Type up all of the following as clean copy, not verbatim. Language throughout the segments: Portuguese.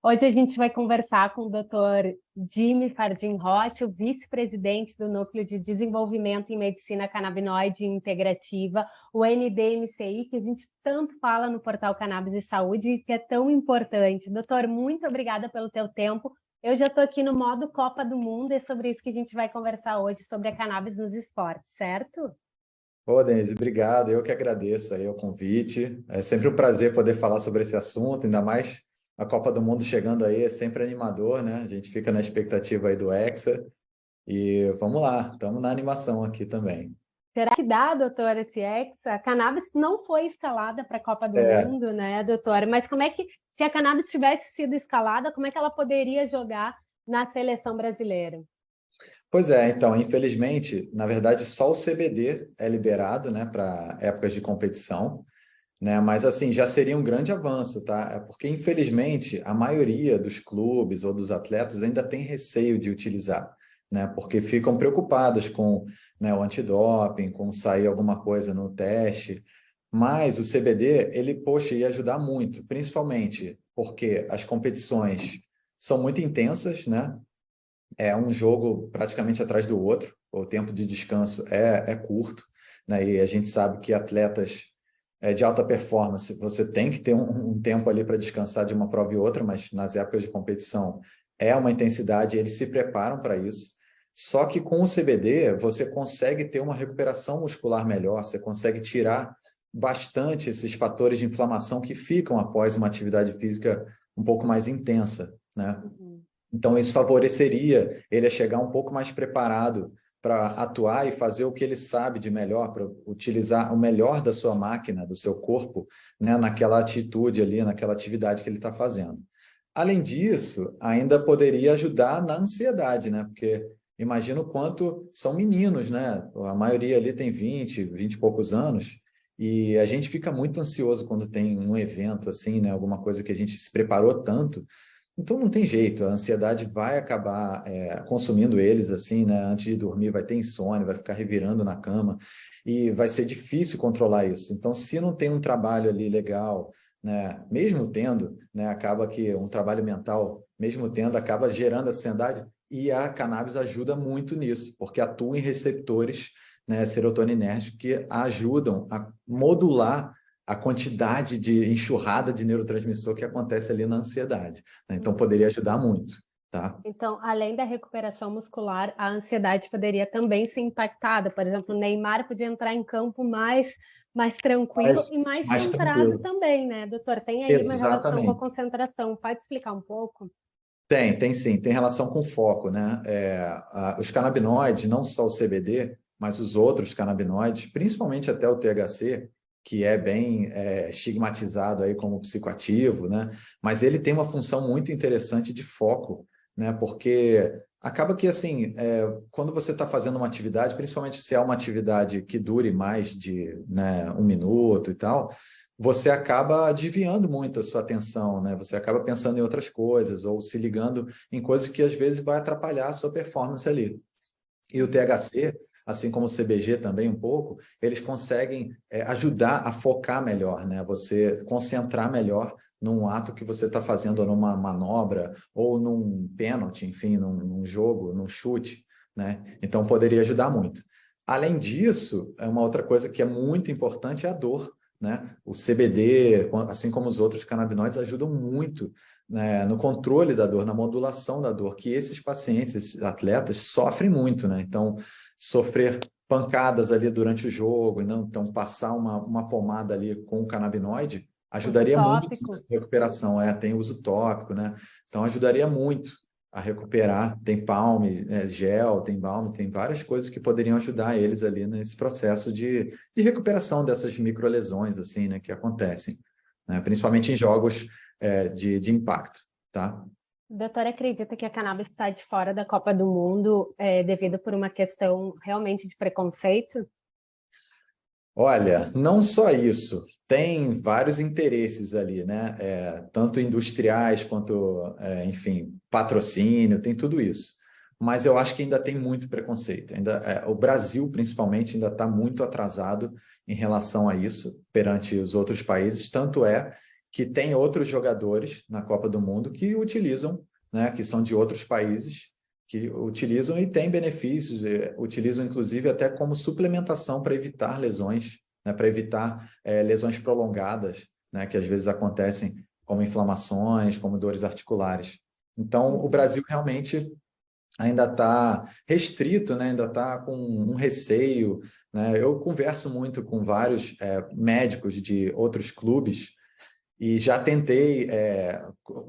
Hoje a gente vai conversar com o Dr. Jimmy Fardim Rocha, o vice-presidente do Núcleo de Desenvolvimento em Medicina Canabinoide Integrativa, o NDMCI, que a gente tanto fala no portal Cannabis e Saúde e que é tão importante. Doutor, muito obrigada pelo teu tempo. Eu já estou aqui no modo Copa do Mundo e é sobre isso que a gente vai conversar hoje, sobre a cannabis nos esportes, certo? Ô, Denise, obrigado. Eu que agradeço aí o convite. É sempre um prazer poder falar sobre esse assunto, ainda mais a Copa do Mundo chegando aí, é sempre animador, né? A gente fica na expectativa aí do Hexa e vamos lá, estamos na animação aqui também. Será que dá, doutor, esse Hexa? A cannabis não foi escalada para a Copa do É, Mundo, né, doutora? Mas como é que, se a cannabis tivesse sido escalada, como é que ela poderia jogar na seleção brasileira? pois é, então, infelizmente, na verdade, só o CBD é liberado, né, para épocas de competição, né? Mas assim, já seria um grande avanço, tá? É porque, infelizmente, a maioria dos clubes ou dos atletas ainda tem receio de utilizar, né? Porque ficam preocupados com, né, o antidoping, com sair alguma coisa no teste. Mas o CBD, ele, poxa, ia ajudar muito, principalmente porque as competições são muito intensas, né? É um jogo praticamente atrás do outro, o tempo de descanso é curto, né? E a gente sabe que atletas de alta performance, você tem que ter um tempo ali para descansar de uma prova e outra, mas nas épocas de competição é uma intensidade, eles se preparam para isso. Só que com o CBD, você consegue ter uma recuperação muscular melhor, você consegue tirar bastante esses fatores de inflamação que ficam após uma atividade física um pouco mais intensa, né? Uhum. Então, isso favoreceria ele a chegar um pouco mais preparado para atuar e fazer o que ele sabe de melhor, para utilizar o melhor da sua máquina, do seu corpo, né, naquela atitude ali, naquela atividade que ele está fazendo. Além disso, ainda poderia ajudar na ansiedade, né? Porque imagina o quanto são meninos, né? A maioria ali tem 20 e poucos anos, e a gente fica muito ansioso quando tem um evento assim, né? Alguma coisa que a gente se preparou tanto, então não tem jeito, a ansiedade vai acabar consumindo eles assim, né? Antes de dormir vai ter insônia, vai ficar revirando na cama e vai ser difícil controlar isso. Então, se não tem um trabalho ali legal, né? Mesmo tendo, né? Acaba que um trabalho mental, mesmo tendo, acaba gerando ansiedade e a cannabis ajuda muito nisso, porque atua em receptores, né? Serotoninérgicos que ajudam a modular a quantidade de enxurrada de neurotransmissor que acontece ali na ansiedade, né? Então, poderia ajudar muito, tá? Então, além da recuperação muscular, a ansiedade poderia também ser impactada. Por exemplo, o Neymar podia entrar em campo mais tranquilo Mas e mais mais centrado tranquilo. também, né, doutor? Tem aí uma relação com a Exatamente. concentração. Pode explicar um pouco? Tem sim, tem relação com foco, né? Os canabinoides, não só o CBD, mas os outros canabinoides, principalmente até o THC, que é bem estigmatizado aí como psicoativo, né? Mas ele tem uma função muito interessante de foco, né? Porque acaba que, assim, quando você está fazendo uma atividade, principalmente se é uma atividade que dure mais de, né, um minuto e tal, você acaba desviando muito a sua atenção, né? Você acaba pensando em outras coisas ou se ligando em coisas que às vezes vai atrapalhar a sua performance ali. E o Uhum. THC, assim como o CBG também um pouco, eles conseguem ajudar a focar melhor, né? Você concentrar melhor num ato que você está fazendo, ou numa manobra, ou num pênalti, enfim, num jogo, num chute, né? Então poderia ajudar muito. Além disso, uma outra coisa que é muito importante é a dor, né? O CBD, assim como os outros canabinoides, ajudam muito, né, no controle da dor, na modulação da dor, que esses pacientes, esses atletas, sofrem muito, né? Então, sofrer pancadas ali durante o jogo, e não, então passar uma pomada ali com o canabinoide Uso ajudaria muito tópico. nessa recuperação. Tem uso tópico, né? Então, ajudaria muito a recuperar. Tem palme, gel, tem balme, tem várias coisas que poderiam ajudar eles ali nesse processo de recuperação dessas microlesões, assim, né, que acontecem, né? Principalmente em jogos de impacto, tá? O doutor acredita que a cannabis está de fora da Copa do Mundo devido por uma questão realmente de preconceito? Olha, não só isso, tem vários interesses ali, né? Tanto industriais quanto, enfim, patrocínio, tem tudo isso. Mas eu acho que ainda tem muito preconceito. O Brasil, principalmente, ainda está muito atrasado em relação a isso perante os outros países. Tanto é que tem outros jogadores na Copa do Mundo que utilizam, né, que são de outros países, que utilizam e têm benefícios, utilizam inclusive até como suplementação para evitar lesões, né, para evitar lesões prolongadas, né, que às vezes acontecem como inflamações, como dores articulares. Então, o Brasil realmente ainda está restrito, né, ainda está com um receio, né? Eu converso muito com vários médicos de outros clubes e já tentei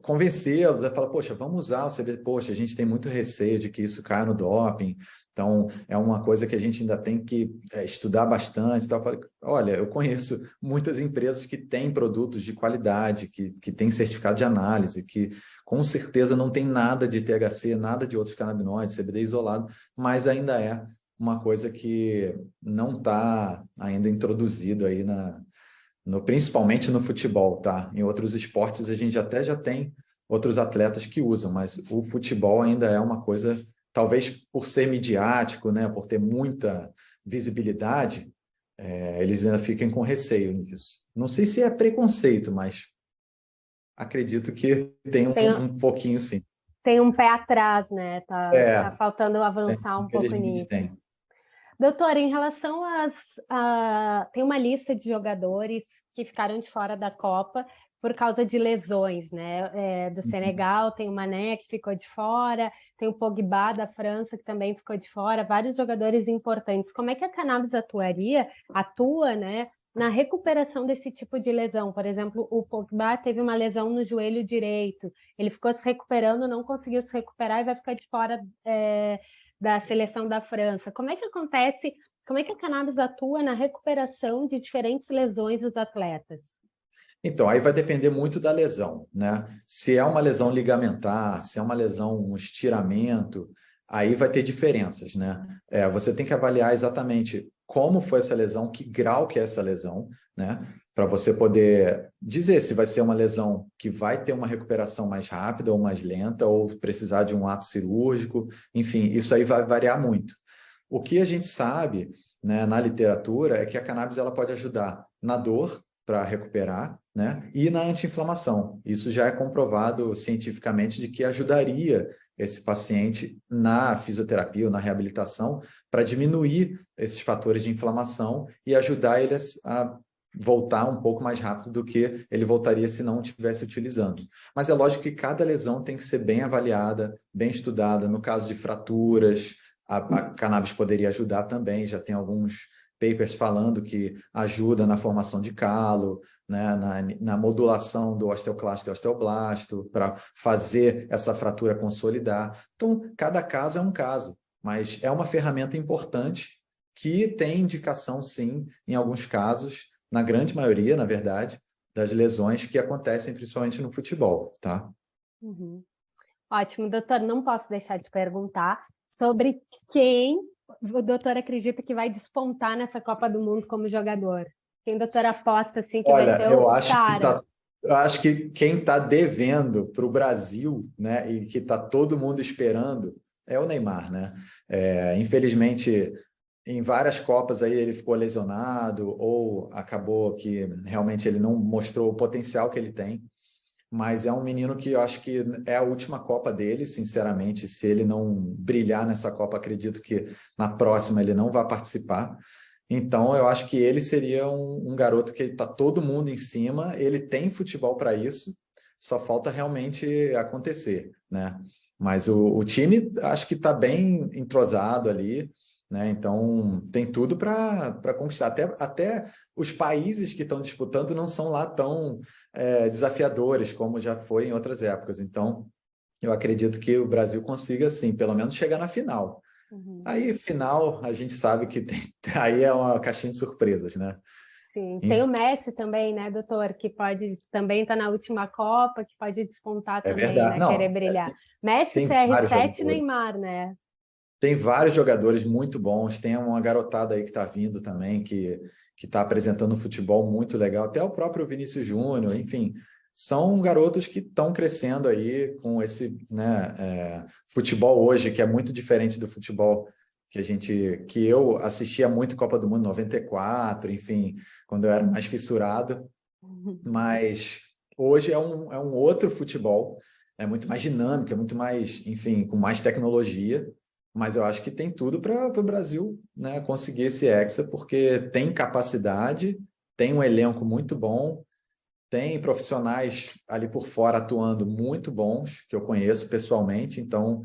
convencê-los a falar, poxa, vamos usar o CBD. Poxa, a gente tem muito receio de que isso caia no doping, então é uma coisa que a gente ainda tem que estudar bastante. Então, eu falei, olha, eu conheço muitas empresas que têm produtos de qualidade, que têm certificado de análise, que com certeza não tem nada de THC, nada de outros canabinoides, CBD isolado, mas ainda é uma coisa que não está ainda introduzido aí principalmente no futebol, tá? Em outros esportes a gente até já tem outros atletas que usam, mas o futebol ainda é uma coisa, talvez por ser midiático, né, por ter muita visibilidade, eles ainda fiquem com receio nisso. Não sei se é preconceito, mas acredito que tem um pouquinho, sim. Tem um pé atrás, né? Tá faltando avançar um pouco Infelizmente nisso. tem. Doutora, em relação tem uma lista de jogadores que ficaram de fora da Copa por causa de lesões, né? Do Senegal tem o Mané que ficou de fora, tem o Pogba da França que também ficou de fora, vários jogadores importantes. Como é que a cannabis atua, né, na recuperação desse tipo de lesão? Por exemplo, o Pogba teve uma lesão no joelho direito, ele ficou se recuperando, não conseguiu se recuperar e vai ficar de fora da seleção da França. Como é que acontece, como é que a cannabis atua na recuperação de diferentes lesões dos atletas? Então, aí vai depender muito da lesão, né? Se é uma lesão ligamentar, se é uma lesão, um estiramento, aí vai ter diferenças, né? Você tem que avaliar exatamente como foi essa lesão, que grau que é essa lesão, né? Para você poder dizer se vai ser uma lesão que vai ter uma recuperação mais rápida ou mais lenta, ou precisar de um ato cirúrgico, enfim, isso aí vai variar muito. O que a gente sabe, né, na literatura é que a cannabis ela pode ajudar na dor para recuperar, né, e na anti-inflamação. Isso já é comprovado cientificamente de que ajudaria esse paciente na fisioterapia ou na reabilitação para diminuir esses fatores de inflamação e ajudar eles a voltar um pouco mais rápido do que ele voltaria se não estivesse utilizando. Mas é lógico que cada lesão tem que ser bem avaliada, bem estudada. No caso de fraturas, a cannabis poderia ajudar também, já tem alguns papers falando que ajuda na formação de calo, né, na modulação do osteoclasto e osteoblasto, para fazer essa fratura consolidar. Então, cada caso é um caso, mas é uma ferramenta importante que tem indicação, sim, em alguns casos, na grande maioria, na verdade, das lesões que acontecem principalmente no futebol, tá? Uhum. Ótimo, doutor, não posso deixar de perguntar sobre quem o doutor acredita que vai despontar nessa Copa do Mundo como jogador. Quem o doutor aposta assim que vai Olha, ser o cara? eu acho que quem está devendo para o Brasil, né, e que está todo mundo esperando, é o Neymar, né? Infelizmente, em várias Copas aí ele ficou lesionado ou acabou que realmente ele não mostrou o potencial que ele tem. Mas é um menino que eu acho que é a última Copa dele, sinceramente. Se ele não brilhar nessa Copa, acredito que na próxima ele não vai participar. Então, eu acho que ele seria um garoto que está todo mundo em cima, ele tem futebol para isso, só falta realmente acontecer, né? Mas o time acho que está bem entrosado ali, né? Então, tem tudo para conquistar. Até os países que estão disputando não são lá tão desafiadores como já foi em outras épocas. Então, eu acredito que o Brasil consiga, sim, pelo menos chegar na final. Uhum. Aí, final, a gente sabe que aí é uma caixinha de surpresas, né? Sim, tem o Messi também, né, doutor, que pode também estar na última Copa, que pode despontar É também, verdade. né, querer Não, brilhar. Messi, tem vários CR7 e jogadores. Neymar, né? Tem vários jogadores muito bons. Tem uma garotada aí que está vindo também, que está apresentando um futebol muito legal. Até o próprio Vinícius Júnior, enfim. São garotos que estão crescendo aí com esse, né, futebol hoje, que é muito diferente do futebol que eu assistia muito Copa do Mundo 94, enfim, quando eu era mais fissurado. Mas hoje é um outro futebol, é muito mais dinâmico, é muito mais, enfim, com mais tecnologia, mas eu acho que tem tudo para o Brasil, né, conseguir esse Hexa, porque tem capacidade, tem um elenco muito bom, tem profissionais ali por fora atuando muito bons, que eu conheço pessoalmente, então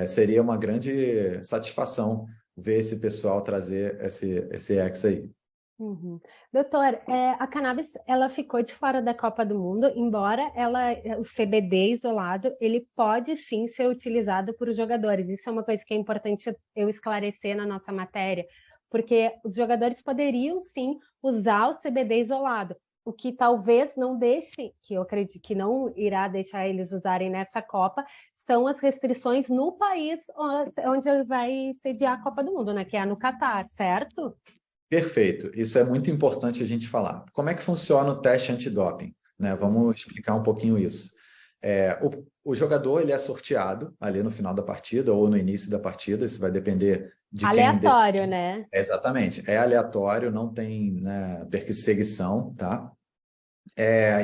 seria uma grande satisfação ver esse pessoal trazer esse Hexa aí. Uhum. Doutor, a cannabis ela ficou de fora da Copa do Mundo, embora o CBD isolado, ele pode sim ser utilizado por jogadores. Isso é uma coisa que é importante eu esclarecer na nossa matéria, porque os jogadores poderiam sim usar o CBD isolado, o que talvez não deixe, que eu acredito que não irá deixar eles usarem nessa Copa, são as restrições no país onde vai sediar a Copa do Mundo, né? Que é no Catar, certo? Perfeito, isso é muito importante a gente falar. Como é que funciona o teste antidoping? Né? Vamos explicar um pouquinho isso. O jogador ele é sorteado ali no final da partida ou no início da partida, isso vai depender de quem... Aleatório, né? Exatamente, é aleatório, não tem, né, perseguição, tá?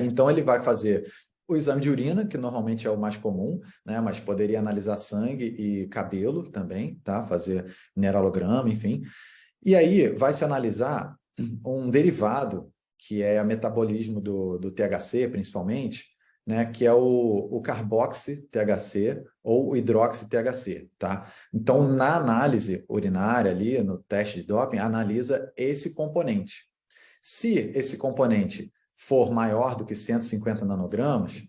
Então ele vai fazer o exame de urina, que normalmente é o mais comum, né? Mas poderia analisar sangue e cabelo também, tá? Fazer mineralograma, enfim. E aí vai se analisar um derivado, que é o metabolismo do THC, principalmente, né, que é o carboxy-THC ou o hidroxy-THC, tá? Então, na análise urinária ali, no teste de doping, analisa esse componente. Se esse componente for maior do que 150 nanogramas,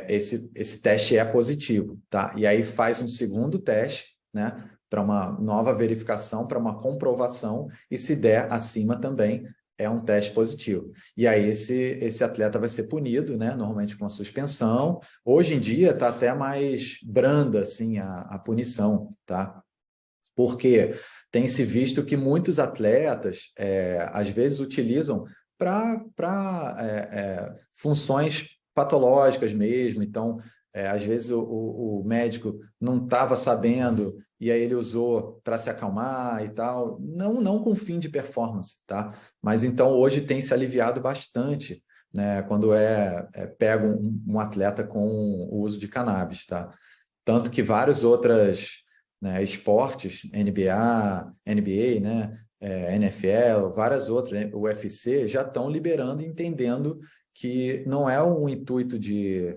esse teste é positivo, tá? E aí faz um segundo teste, né, para uma nova verificação, para uma comprovação, e se der acima também, é um teste positivo. E aí esse atleta vai ser punido, né, normalmente com a suspensão. Hoje em dia está até mais branda assim, a punição, tá? Porque tem se visto que muitos atletas, às vezes, utilizam para funções patológicas mesmo. Então, às vezes, o médico não estava sabendo e aí ele usou para se acalmar e tal. Não com fim de performance, tá? Mas então, hoje tem se aliviado bastante, né, quando pega um atleta com o uso de cannabis, tá? Tanto que várias outras, né, esportes, NBA, né, NFL, várias outras, né, UFC, já estão liberando e entendendo que não é um intuito de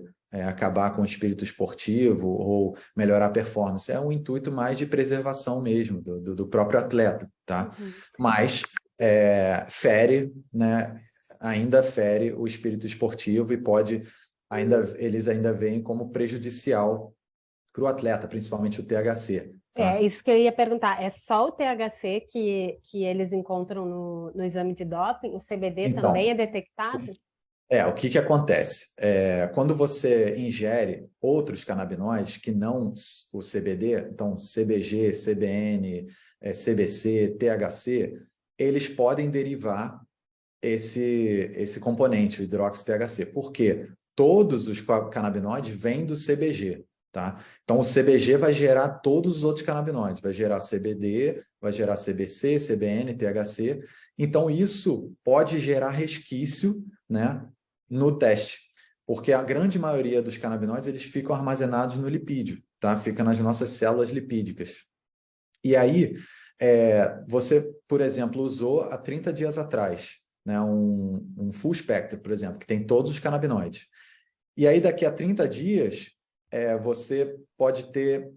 acabar com o espírito esportivo ou melhorar a performance, é um intuito mais de preservação mesmo do próprio atleta, tá? Uhum. Mas fere, né, ainda fere o espírito esportivo e eles ainda veem como prejudicial para o atleta, principalmente o THC, É tá? isso que eu ia perguntar. É só o THC que eles encontram no exame de doping? O CBD também é Então, detectado? o que que acontece? Quando você ingere outros canabinoides que não o CBD, então CBG, CBN, CBC, THC, eles podem derivar esse componente, o hidroxi-THC. Por quê? Todos os canabinoides vêm do CBG, tá? Então, o CBG vai gerar todos os outros canabinoides, vai gerar CBD, vai gerar CBC, CBN, THC. Então, isso pode gerar resquício, né, no teste, porque a grande maioria dos canabinoides eles ficam armazenados no lipídio, tá? Fica nas nossas células lipídicas. E aí, você, por exemplo, usou há 30 dias atrás, né, um full spectrum, por exemplo, que tem todos os canabinoides. E aí, daqui a 30 dias, você pode ter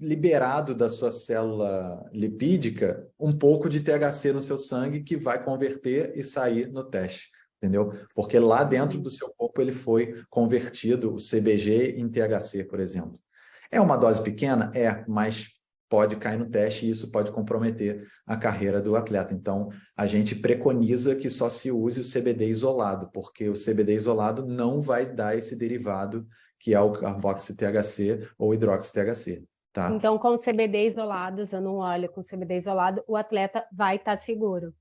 liberado da sua célula lipídica um pouco de THC no seu sangue que vai converter e sair no teste, entendeu? Porque lá dentro do seu corpo ele foi convertido, o CBG em THC, por exemplo. É uma dose pequena? Mas pode cair no teste e isso pode comprometer a carreira do atleta. Então, a gente preconiza que só se use o CBD isolado, porque o CBD isolado não vai dar esse derivado que é o carboxy-THC ou hidroxi-THC, tá? Então, com o CBD isolado, usando um óleo com CBD isolado, o atleta vai estar seguro.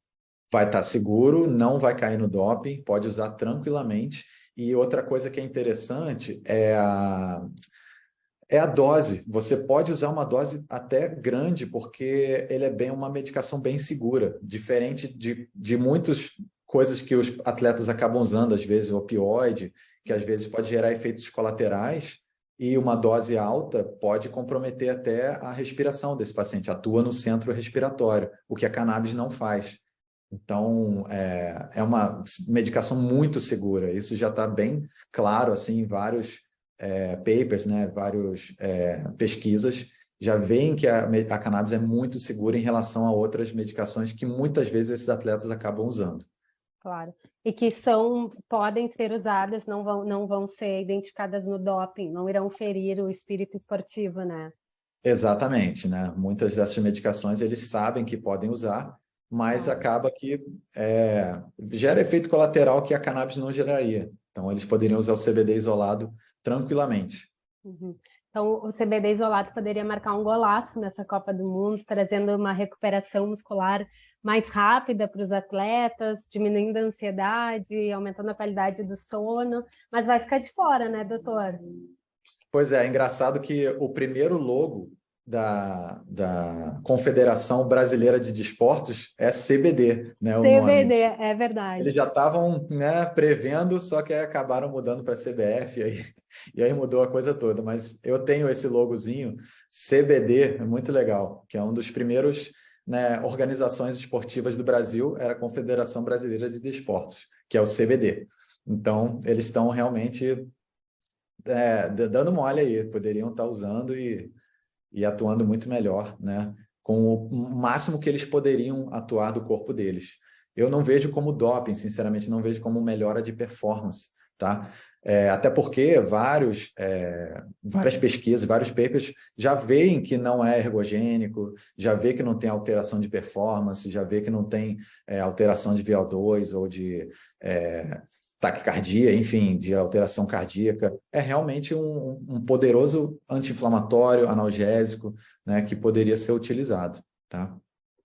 Vai estar seguro, não vai cair no doping, pode usar tranquilamente. E outra coisa que é interessante é a dose. Você pode usar uma dose até grande, porque ele é uma medicação bem segura, diferente de muitas coisas que os atletas acabam usando, às vezes, opioide, que às vezes pode gerar efeitos colaterais e uma dose alta pode comprometer até a respiração desse paciente, atua no centro respiratório, o que a cannabis não faz. Então, é uma medicação muito segura. Isso já está bem claro assim, em vários papers, né? Várias pesquisas já veem que a cannabis é muito segura em relação a outras medicações que muitas vezes esses atletas acabam usando. Claro. E que podem ser usadas, não vão ser identificadas no doping, não irão ferir o espírito esportivo, né? Exatamente, né? Muitas dessas medicações eles sabem que podem usar, mas acaba que gera efeito colateral que a cannabis não geraria. Então, eles poderiam usar o CBD isolado tranquilamente. Uhum. Então, o CBD isolado poderia marcar um golaço nessa Copa do Mundo, trazendo uma recuperação muscular mais rápida para os atletas, diminuindo a ansiedade, aumentando a qualidade do sono, mas vai ficar de fora, né, doutor? Pois é engraçado que o primeiro logo da Confederação Brasileira de Desportos é CBD, né, o nome. CBD, é verdade. Eles já estavam, né, prevendo, só que aí acabaram mudando para CBF, e aí mudou a coisa toda. Mas eu tenho esse logozinho, CBD, é muito legal, que é um dos primeiros, né, organizações esportivas do Brasil, era a Confederação Brasileira de Desportos, que é o CBD. Então, eles estão realmente dando mole aí, poderiam estar usando e atuando muito melhor, né, com o máximo que eles poderiam atuar do corpo deles. Eu não vejo como doping, sinceramente, não vejo como melhora de performance, tá? Até porque várias pesquisas, vários papers já veem que não é ergogênico, já vê que não tem alteração de performance, já vê que não tem alteração de VO2 ou de taquicardia, enfim, de alteração cardíaca. É realmente um poderoso anti-inflamatório, analgésico, né, que poderia ser utilizado, tá?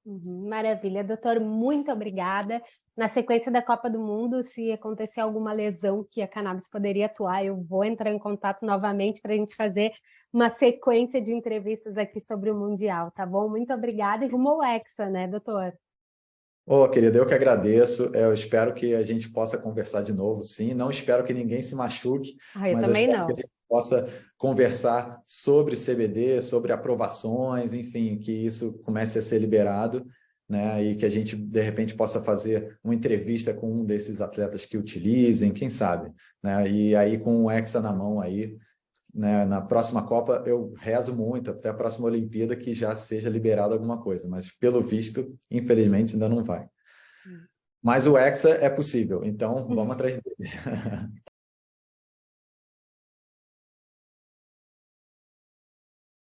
Maravilha, doutor, muito obrigada. Na sequência da Copa do Mundo, se acontecer alguma lesão que a cannabis poderia atuar, eu vou entrar em contato novamente para a gente fazer uma sequência de entrevistas aqui sobre o Mundial, tá bom? Muito obrigada e rumo ao Hexa, né, doutor? Querida, eu que agradeço. Eu espero que a gente possa conversar de novo, sim. Não espero que ninguém se machuque, Eu mas eu também espero não. que a gente possa conversar sobre CBD, sobre aprovações, enfim, que isso comece a ser liberado, né? E que a gente, de repente, possa fazer uma entrevista com um desses atletas que utilizem, quem sabe, né? E aí, com o Hexa na mão aí, né, na próxima Copa, eu rezo muito, até a próxima Olimpíada, que já seja liberado alguma coisa, mas pelo visto, infelizmente, ainda não vai. Mas o Hexa é possível, então vamos atrás dele.